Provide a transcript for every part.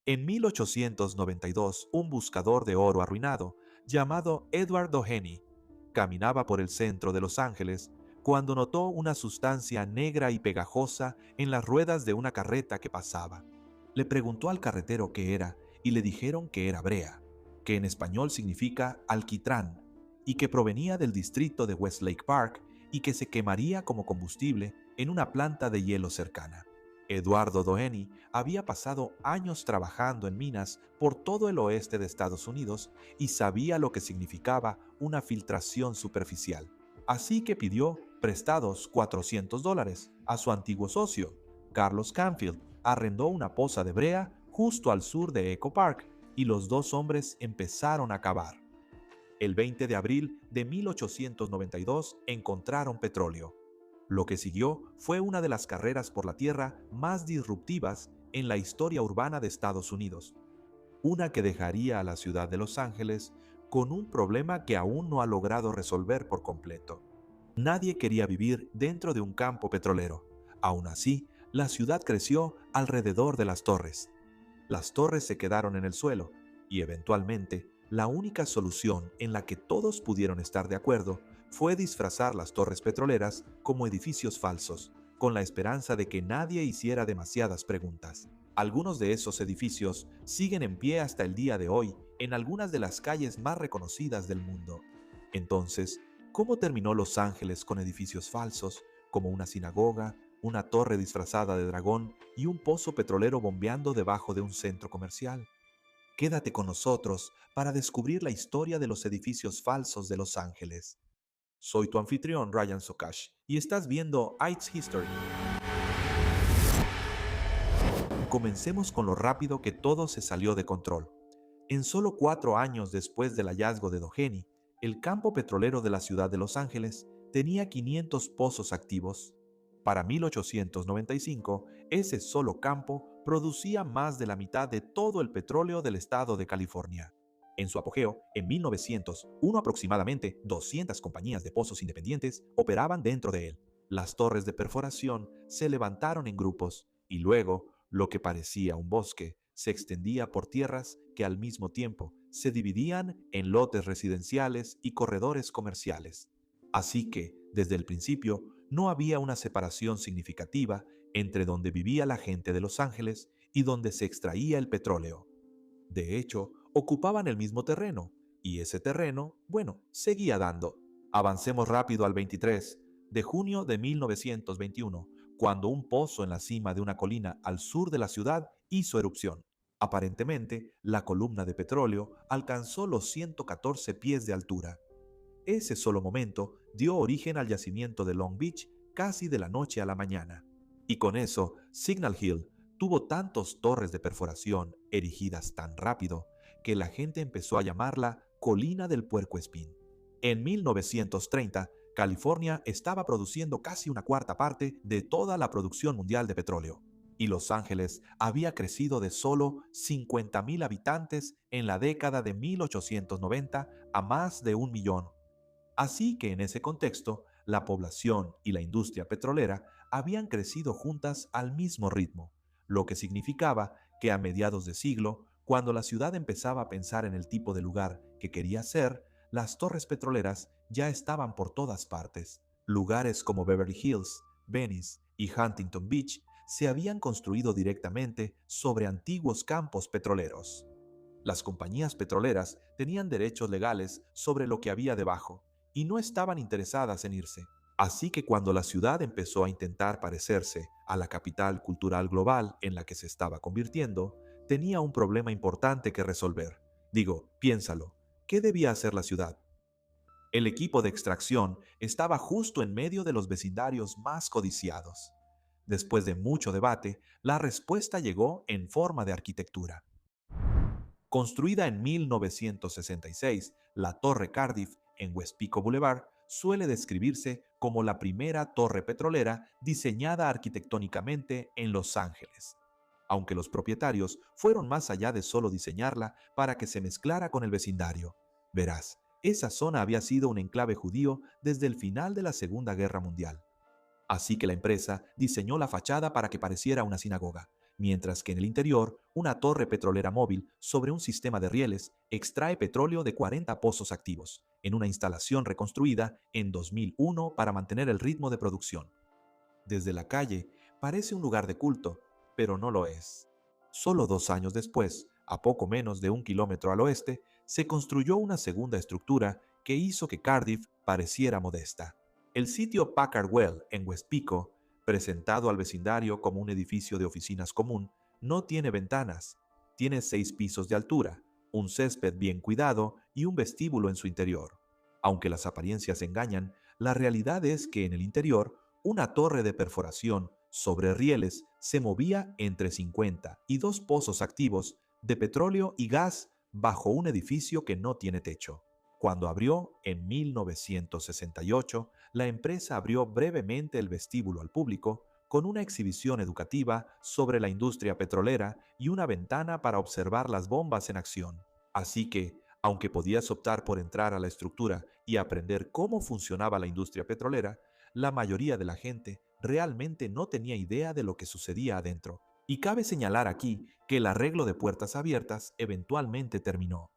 En 1892, un buscador de oro arruinado, llamado Edward Doheny, caminaba por el centro de Los Ángeles cuando notó una sustancia negra y pegajosa en las ruedas de una carreta que pasaba. Le preguntó al carretero qué era y le dijeron que era brea, que en español significa alquitrán, y que provenía del distrito de Westlake Park y que se quemaría como combustible en una planta de hielo cercana. Eduardo Doheny había pasado años trabajando en minas por todo el oeste de Estados Unidos y sabía lo que significaba una filtración superficial. Así que pidió prestados $400 a su antiguo socio. Carlos Canfield arrendó una poza de brea justo al sur de Echo Park y los dos hombres empezaron a cavar. El 20 de abril de 1892 encontraron petróleo. Lo que siguió fue una de las carreras por la tierra más disruptivas en la historia urbana de Estados Unidos. Una que dejaría a la ciudad de Los Ángeles con un problema que aún no ha logrado resolver por completo. Nadie quería vivir dentro de un campo petrolero. Aún así, la ciudad creció alrededor de las torres. Las torres se quedaron en el suelo y eventualmente la única solución en la que todos pudieron estar de acuerdo fue disfrazar las torres petroleras como edificios falsos, con la esperanza de que nadie hiciera demasiadas preguntas. Algunos de esos edificios siguen en pie hasta el día de hoy en algunas de las calles más reconocidas del mundo. Entonces, ¿cómo terminó Los Ángeles con edificios falsos, como una sinagoga, una torre disfrazada de dragón y un pozo petrolero bombeando debajo de un centro comercial? Quédate con nosotros para descubrir la historia de los edificios falsos de Los Ángeles. Soy tu anfitrión Ryan Sokash y estás viendo It's History. Comencemos con lo rápido que todo se salió de control. En solo 4 años después del hallazgo de Doheny, el campo petrolero de la ciudad de Los Ángeles tenía 500 pozos activos. Para 1895, ese solo campo producía más de la mitad de todo el petróleo del estado de California. En su apogeo, en 1901 aproximadamente 200 compañías de pozos independientes operaban dentro de él. Las torres de perforación se levantaron en grupos y luego, lo que parecía un bosque, se extendía por tierras que al mismo tiempo se dividían en lotes residenciales y corredores comerciales. Así que, desde el principio, no había una separación significativa entre donde vivía la gente de Los Ángeles y donde se extraía el petróleo. De hecho, ocupaban el mismo terreno, y ese terreno, bueno, seguía dando. Avancemos rápido al 23 de junio de 1921, cuando un pozo en la cima de una colina al sur de la ciudad hizo erupción. Aparentemente, la columna de petróleo alcanzó los 114 pies de altura. Ese solo momento dio origen al yacimiento de Long Beach casi de la noche a la mañana. Y con eso, Signal Hill tuvo tantos torres de perforación erigidas tan rápido que la gente empezó a llamarla Colina del Puercoespín. En 1930, California estaba produciendo casi una cuarta parte de toda la producción mundial de petróleo, y Los Ángeles había crecido de solo 50,000 habitantes en la década de 1890 a más de 1 millón. Así que en ese contexto, la población y la industria petrolera habían crecido juntas al mismo ritmo, lo que significaba que a mediados de siglo, cuando la ciudad empezaba a pensar en el tipo de lugar que quería ser, las torres petroleras ya estaban por todas partes. Lugares como Beverly Hills, Venice y Huntington Beach se habían construido directamente sobre antiguos campos petroleros. Las compañías petroleras tenían derechos legales sobre lo que había debajo y no estaban interesadas en irse. Así que cuando la ciudad empezó a intentar parecerse a la capital cultural global en la que se estaba convirtiendo, tenía un problema importante que resolver. Digo, piénsalo, ¿qué debía hacer la ciudad? El equipo de extracción estaba justo en medio de los vecindarios más codiciados. Después de mucho debate, la respuesta llegó en forma de arquitectura. Construida en 1966, la Torre Cardiff en West Pico Boulevard suele describirse como la primera torre petrolera diseñada arquitectónicamente en Los Ángeles, aunque los propietarios fueron más allá de solo diseñarla para que se mezclara con el vecindario. Verás, esa zona había sido un enclave judío desde el final de la Segunda Guerra Mundial. Así que la empresa diseñó la fachada para que pareciera una sinagoga, mientras que en el interior, una torre petrolera móvil sobre un sistema de rieles extrae petróleo de 40 pozos activos, en una instalación reconstruida en 2001 para mantener el ritmo de producción. Desde la calle, parece un lugar de culto, pero no lo es. Solo 2 años después, a poco menos de 1 kilómetro al oeste, se construyó una segunda estructura que hizo que Cardiff pareciera modesta. El sitio Packard Well en West Pico, presentado al vecindario como un edificio de oficinas común, no tiene ventanas. Tiene 6 pisos de altura, un césped bien cuidado y un vestíbulo en su interior. Aunque las apariencias engañan, la realidad es que en el interior una torre de perforación sobre rieles se movía entre 50 y 2 pozos activos de petróleo y gas bajo un edificio que no tiene techo. Cuando abrió en 1968, la empresa abrió brevemente el vestíbulo al público con una exhibición educativa sobre la industria petrolera y una ventana para observar las bombas en acción. Así que, aunque podías optar por entrar a la estructura y aprender cómo funcionaba la industria petrolera, la mayoría de la gente realmente no tenía idea de lo que sucedía adentro. Y cabe señalar aquí que el arreglo de puertas abiertas eventualmente terminó.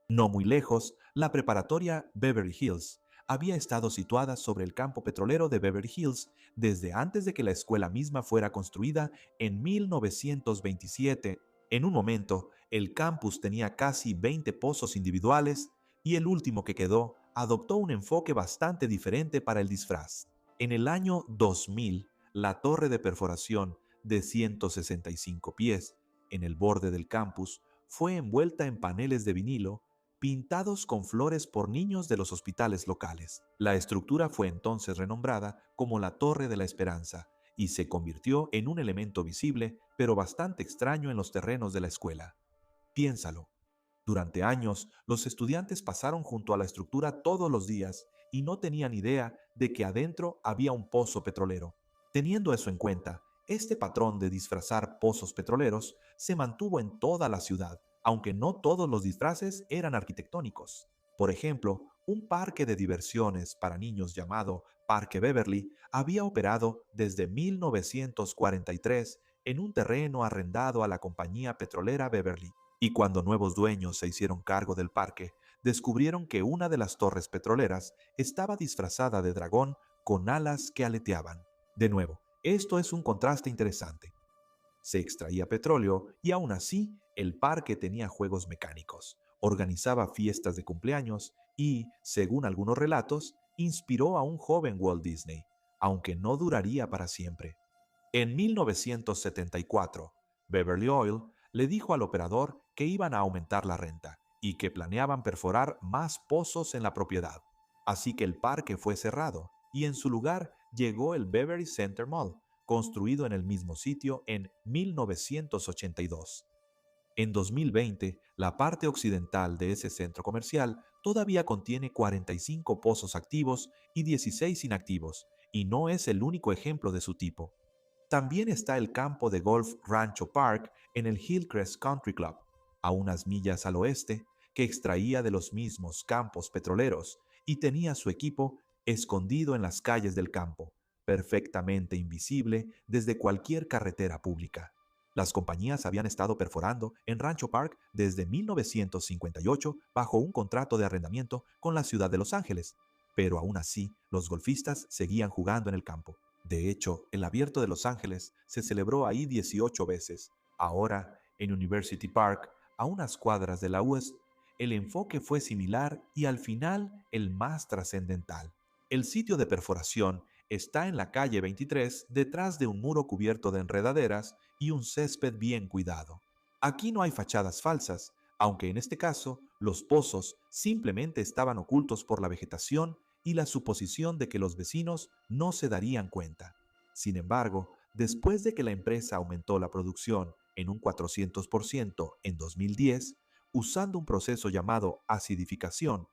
No muy lejos, la preparatoria Beverly Hills había estado situada sobre el campo petrolero de Beverly Hills desde antes de que la escuela misma fuera construida en 1927. En un momento, el campus tenía casi 20 pozos individuales y el último que quedó adoptó un enfoque bastante diferente para el disfraz. En el año 2000, la torre de perforación de 165 pies en el borde del campus fue envuelta en paneles de vinilo pintados con flores por niños de los hospitales locales. La estructura fue entonces renombrada como la Torre de la Esperanza y se convirtió en un elemento visible pero bastante extraño en los terrenos de la escuela. Piénsalo. Durante años, los estudiantes pasaron junto a la estructura todos los días y no tenían idea de que adentro había un pozo petrolero. Teniendo eso en cuenta, este patrón de disfrazar pozos petroleros se mantuvo en toda la ciudad, aunque no todos los disfraces eran arquitectónicos. Por ejemplo, un parque de diversiones para niños llamado Parque Beverly había operado desde 1943 en un terreno arrendado a la compañía petrolera Beverly. Y cuando nuevos dueños se hicieron cargo del parque, descubrieron que una de las torres petroleras estaba disfrazada de dragón con alas que aleteaban. De nuevo, esto es un contraste interesante. Se extraía petróleo y aún así el parque tenía juegos mecánicos, organizaba fiestas de cumpleaños y, según algunos relatos, inspiró a un joven Walt Disney, aunque no duraría para siempre. En 1974, Beverly Oil le dijo al operador que iban a aumentar la renta y que planeaban perforar más pozos en la propiedad. Así que el parque fue cerrado y en su lugar llegó el Beverly Center Mall, construido en el mismo sitio en 1982. En 2020, la parte occidental de ese centro comercial todavía contiene 45 pozos activos y 16 inactivos, y no es el único ejemplo de su tipo. También está el campo de golf Rancho Park en el Hillcrest Country Club, a unas millas al oeste, que extraía de los mismos campos petroleros y tenía su equipo escondido en las calles del campo, perfectamente invisible desde cualquier carretera pública. Las compañías habían estado perforando en Rancho Park desde 1958 bajo un contrato de arrendamiento con la ciudad de Los Ángeles, pero aún así los golfistas seguían jugando en el campo. De hecho, el Abierto de Los Ángeles se celebró ahí 18 veces. Ahora, en University Park, a unas cuadras de la US, el enfoque fue similar y al final el más trascendental. El sitio de perforación está en la calle 23 detrás de un muro cubierto de enredaderas y un césped bien cuidado. Aquí no hay fachadas falsas, aunque en este caso los pozos simplemente estaban ocultos por la vegetación y la suposición de que los vecinos no se darían cuenta. Sin embargo, después de que la empresa aumentó la producción en un 400% en 2010, usando un proceso llamado acidificación,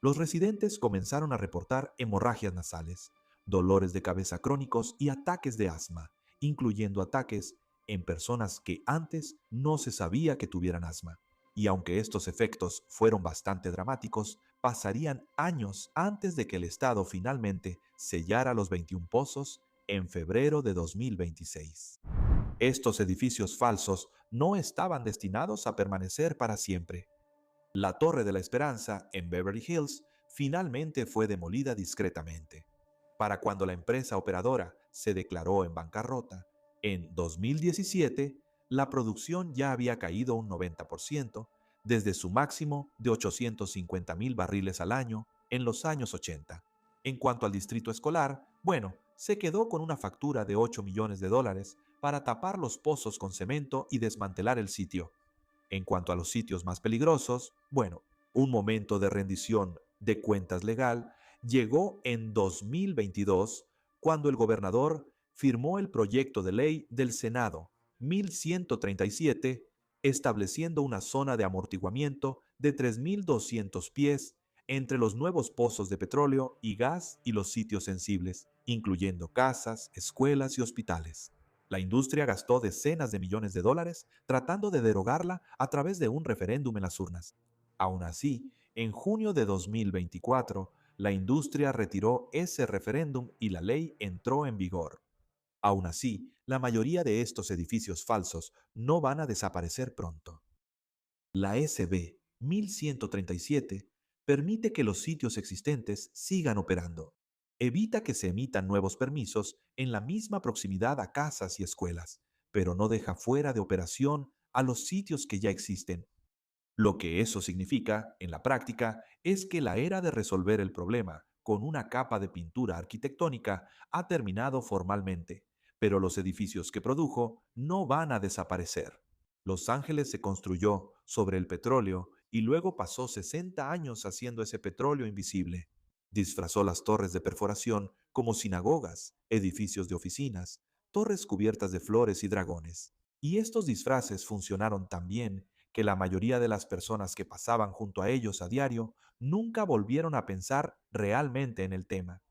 los residentes comenzaron a reportar hemorragias nasales, dolores de cabeza crónicos y ataques de asma, incluyendo ataques en personas que antes no se sabía que tuvieran asma. Y aunque estos efectos fueron bastante dramáticos, pasarían años antes de que el Estado finalmente sellara los 21 pozos en febrero de 2026. Estos edificios falsos no estaban destinados a permanecer para siempre. La Torre de la Esperanza, en Beverly Hills, finalmente fue demolida discretamente. Para cuando la empresa operadora se declaró en bancarrota, en 2017, la producción ya había caído un 90% desde su máximo de 850,000 barriles al año en los años 80. En cuanto al distrito escolar, bueno, se quedó con una factura de 8 millones de dólares para tapar los pozos con cemento y desmantelar el sitio. En cuanto a los sitios más peligrosos, bueno, un momento de rendición de cuentas legal llegó en 2022 cuando el gobernador firmó el proyecto de ley del Senado 1137 estableciendo una zona de amortiguamiento de 3.200 pies entre los nuevos pozos de petróleo y gas y los sitios sensibles, incluyendo casas, escuelas y hospitales. La industria gastó decenas de millones de dólares tratando de derogarla a través de un referéndum en las urnas. Aún así, en junio de 2024, la industria retiró ese referéndum y la ley entró en vigor. Aún así, la mayoría de estos edificios falsos no van a desaparecer pronto. La SB 1137 permite que los sitios existentes sigan operando. Evita que se emitan nuevos permisos en la misma proximidad a casas y escuelas, pero no deja fuera de operación a los sitios que ya existen. Lo que eso significa, en la práctica, es que la era de resolver el problema con una capa de pintura arquitectónica ha terminado formalmente, pero los edificios que produjo no van a desaparecer. Los Ángeles se construyó sobre el petróleo y luego pasó 60 años haciendo ese petróleo invisible. Disfrazó las torres de perforación como sinagogas, edificios de oficinas, torres cubiertas de flores y dragones. Y estos disfraces funcionaron tan bien que la mayoría de las personas que pasaban junto a ellos a diario nunca volvieron a pensar realmente en el tema.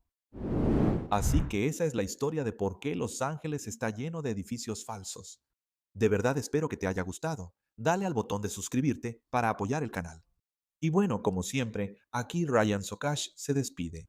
Así que esa es la historia de por qué Los Ángeles está lleno de edificios falsos. De verdad espero que te haya gustado. Dale al botón de suscribirte para apoyar el canal. Y bueno, como siempre, aquí Ryan Sokash se despide.